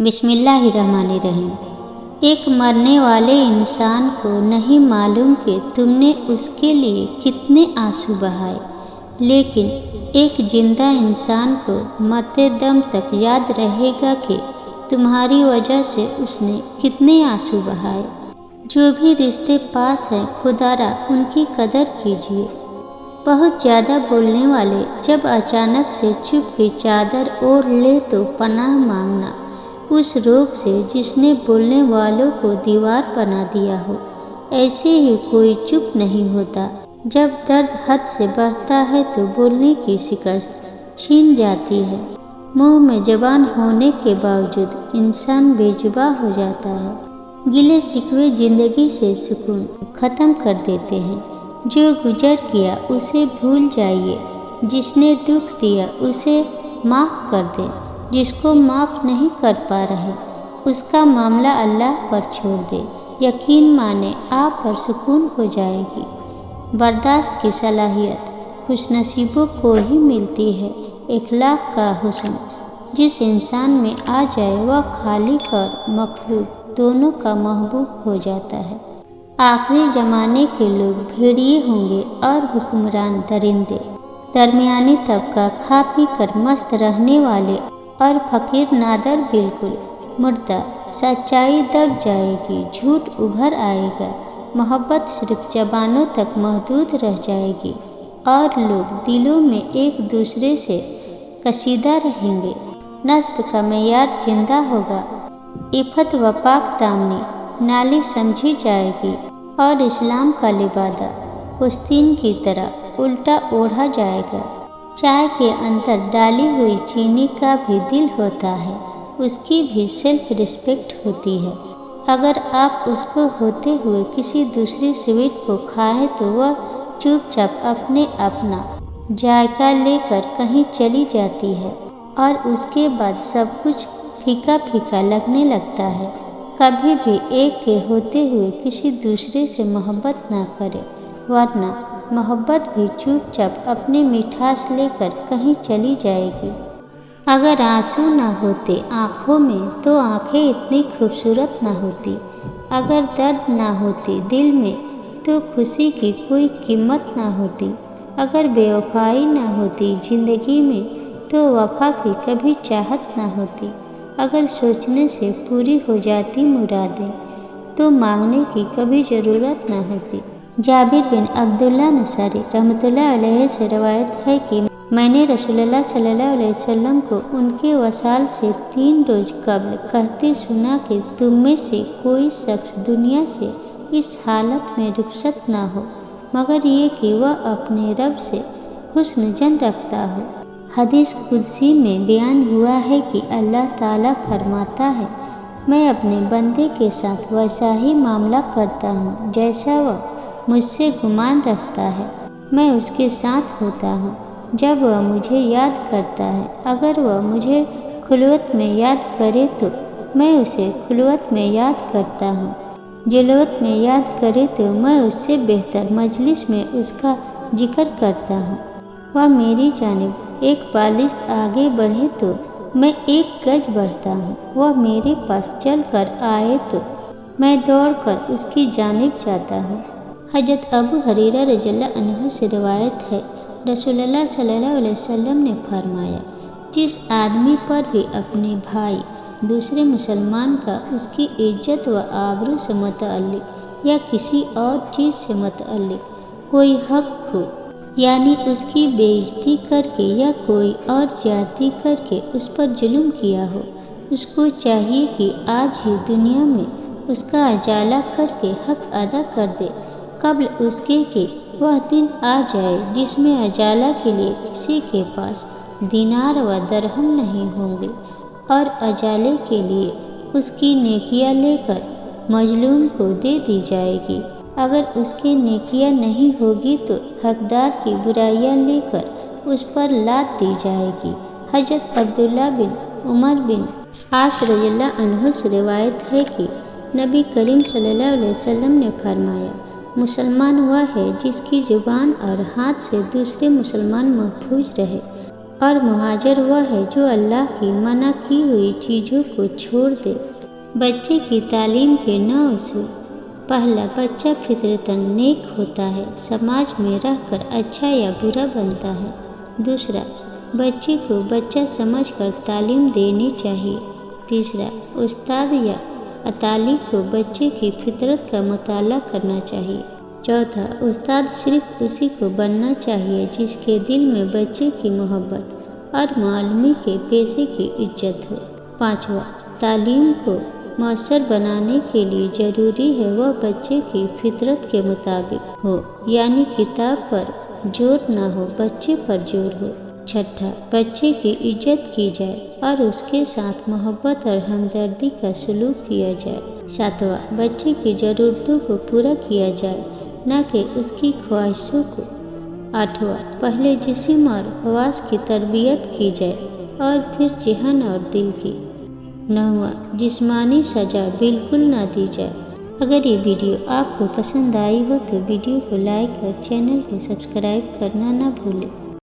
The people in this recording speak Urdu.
بسم اللہ الرحمن الرحیم۔ ایک مرنے والے انسان کو نہیں معلوم کہ تم نے اس کے لیے کتنے آنسو بہائے، لیکن ایک زندہ انسان کو مرتے دم تک یاد رہے گا کہ تمہاری وجہ سے اس نے کتنے آنسو بہائے۔ جو بھی رشتے پاس ہیں خدا را ان کی قدر کیجیے۔ بہت زیادہ بولنے والے جب اچانک سے چپ کی چادر اوڑھ لے تو پناہ مانگنا اس روگ سے جس نے بولنے والوں کو دیوار بنا دیا ہو۔ ایسے ہی کوئی چپ نہیں ہوتا۔ جب درد حد سے بڑھتا ہے تو بولنے کی شکست چھین جاتی ہے۔ منہ میں زبان ہونے کے باوجود انسان بے زباں ہو جاتا ہے۔ گلے شکوے زندگی سے سکون ختم کر دیتے ہیں۔ جو گزر گیا اسے بھول جائیے، جس نے دکھ دیا اسے معاف کر دیں، جس کو معاف نہیں کر پا رہے اس کا معاملہ اللہ پر چھوڑ دے۔ یقین مانے آپ پر سکون ہو جائے گی۔ برداشت کی صلاحیت خوش نصیبوں کو ہی ملتی ہے۔ اخلاق کا حسن جس انسان میں آ جائے وہ خالق اور مخلوق دونوں کا محبوب ہو جاتا ہے۔ آخری زمانے کے لوگ بھیڑیے ہوں گے اور حکمران درندے۔ درمیانی طبقہ کھا پی کر مست رہنے والے اور فقیر نادر بالکل مردہ۔ سچائی دب جائے گی، جھوٹ ابھر آئے گا، محبت صرف زبانوں تک محدود رہ جائے گی اور لوگ دلوں میں ایک دوسرے سے کشیدہ رہیں گے۔ نسب کا معیار زندہ ہوگا، عفت و پاک دامنی نالی سمجھی جائے گی اور اسلام کا لبادہ پستین کی طرح الٹا اوڑھا جائے گا۔ چائے کے اندر ڈالی ہوئی چینی کا بھی دل ہوتا ہے، اس کی بھی سیلف ریسپیکٹ ہوتی ہے۔ اگر آپ اس کو ہوتے ہوئے کسی دوسری سویٹ کو کھائیں تو وہ چپ چاپ اپنا ذائقہ لے کر کہیں چلی جاتی ہے اور اس کے بعد سب کچھ پھیکا پھیکا لگنے لگتا ہے۔ کبھی بھی ایک کے ہوتے ہوئے کسی دوسرے سے محبت نہ کرے، ورنہ محبت بھی چپ چاپ اپنی مٹھاس لے کر کہیں چلی جائے گی۔ اگر آنسو نہ ہوتے آنکھوں میں تو آنکھیں اتنی خوبصورت نہ ہوتی۔ اگر درد نہ ہوتی دل میں تو خوشی کی کوئی قیمت نہ ہوتی۔ اگر بے وفائی نہ ہوتی زندگی میں تو وفا کی کبھی چاہت نہ ہوتی۔ اگر سوچنے سے پوری ہو جاتی مرادیں تو مانگنے کی کبھی ضرورت نہ ہوتی۔ جابر بن عبداللہ نصاری رحمۃ اللہ علیہ سے روایت ہے کہ میں نے رسول اللہ صلی اللہ علیہ وسلم کو ان کے وصال سے 3 روز قبل کہتے سنا کہ تم میں سے کوئی شخص دنیا سے اس حالت میں رخصت نہ ہو مگر یہ کہ وہ اپنے رب سے حسن جن رکھتا ہو۔ حدیث قدسی میں بیان ہوا ہے کہ اللہ تعالیٰ فرماتا ہے، میں اپنے بندے کے ساتھ ویسا ہی معاملہ کرتا ہوں جیسا وہ مجھ سے گمان رکھتا ہے۔ میں اس کے ساتھ ہوتا ہوں جب وہ مجھے یاد کرتا ہے۔ اگر وہ مجھے خلوت میں یاد کرے تو میں اسے خلوت میں یاد کرتا ہوں، جلوت میں یاد کرے تو میں اس سے بہتر مجلس میں اس کا ذکر کرتا ہوں۔ وہ میری جانب ایک بالشت آگے بڑھے تو میں 1 گز بڑھتا ہوں۔ وہ میرے پاس چل کر آئے تو میں دوڑ کر اس کی جانب جاتا ہوں۔ حضرت ابو ہریرہ رضی اللہ عنہ سے روایت ہے، رسول اللہ صلی اللہ علیہ وسلم نے فرمایا، جس آدمی پر بھی اپنے بھائی دوسرے مسلمان کا اس کی عزت و آبرو سے متعلق یا کسی اور چیز سے متعلق کوئی حق ہو، یعنی اس کی بے عزتی کر کے یا کوئی اور زیادتی کر کے اس پر ظلم کیا ہو، اس کو چاہیے کہ آج ہی دنیا میں اس کا ازالہ کر کے حق ادا کر دے، قبل اس کے کہ وہ دن آ جائے جس میں ازالہ کے لیے کسی کے پاس دینار و درہم نہیں ہوں گے اور ازالے کے لیے اس کی نیکیاں لے کر مظلوم کو دے دی جائے گی۔ اگر اس کی نیکیاں نہیں ہوگی تو حقدار کی برائیاں لے کر اس پر لاد دی جائے گی۔ حضرت عبداللہ بن عمر بن عاص رضی اللہ عنہ سے روایت ہے کہ نبی کریم صلی اللہ علیہ وسلم نے فرمایا، مسلمان وہ ہے جس کی زبان اور ہاتھ سے دوسرے مسلمان محفوظ رہے اور مہاجر وہ ہے جو اللہ کی منع کی ہوئی چیزوں کو چھوڑ دے۔ بچے کی تعلیم کے 9 اصول۔ پہلا، بچہ فطرتاً نیک ہوتا ہے، سماج میں رہ کر اچھا یا برا بنتا ہے۔ دوسرا، بچے کو بچہ سمجھ کر تعلیم دینی چاہیے۔ تیسرا، استاد یا اتالی کو بچے کی فطرت کا مطالعہ کرنا چاہیے۔ چوتھا، استاد صرف اسی کو بننا چاہیے جس کے دل میں بچے کی محبت اور معلمی کے پیشے کی عزت ہو۔ پانچواں، تعلیم کو مؤثر بنانے کے لیے ضروری ہے وہ بچے کی فطرت کے مطابق ہو، یعنی کتاب پر زور نہ ہو، بچے پر زور ہو۔ چھٹا، بچے کی عزت کی جائے اور اس کے ساتھ محبت اور ہمدردی کا سلوک کیا جائے۔ ساتواں، بچے کی ضرورتوں کو پورا کیا جائے، نہ کہ اس کی خواہشوں کو۔ آٹھواں، پہلے جسم اور حواس کی تربیت کی جائے اور پھر ذہن اور دل کی۔ نوواں، جسمانی سزا بالکل نہ دی جائے۔ اگر یہ ویڈیو آپ کو پسند آئی ہو تو ویڈیو کو لائک اور چینل کو سبسکرائب کرنا نہ بھولیں۔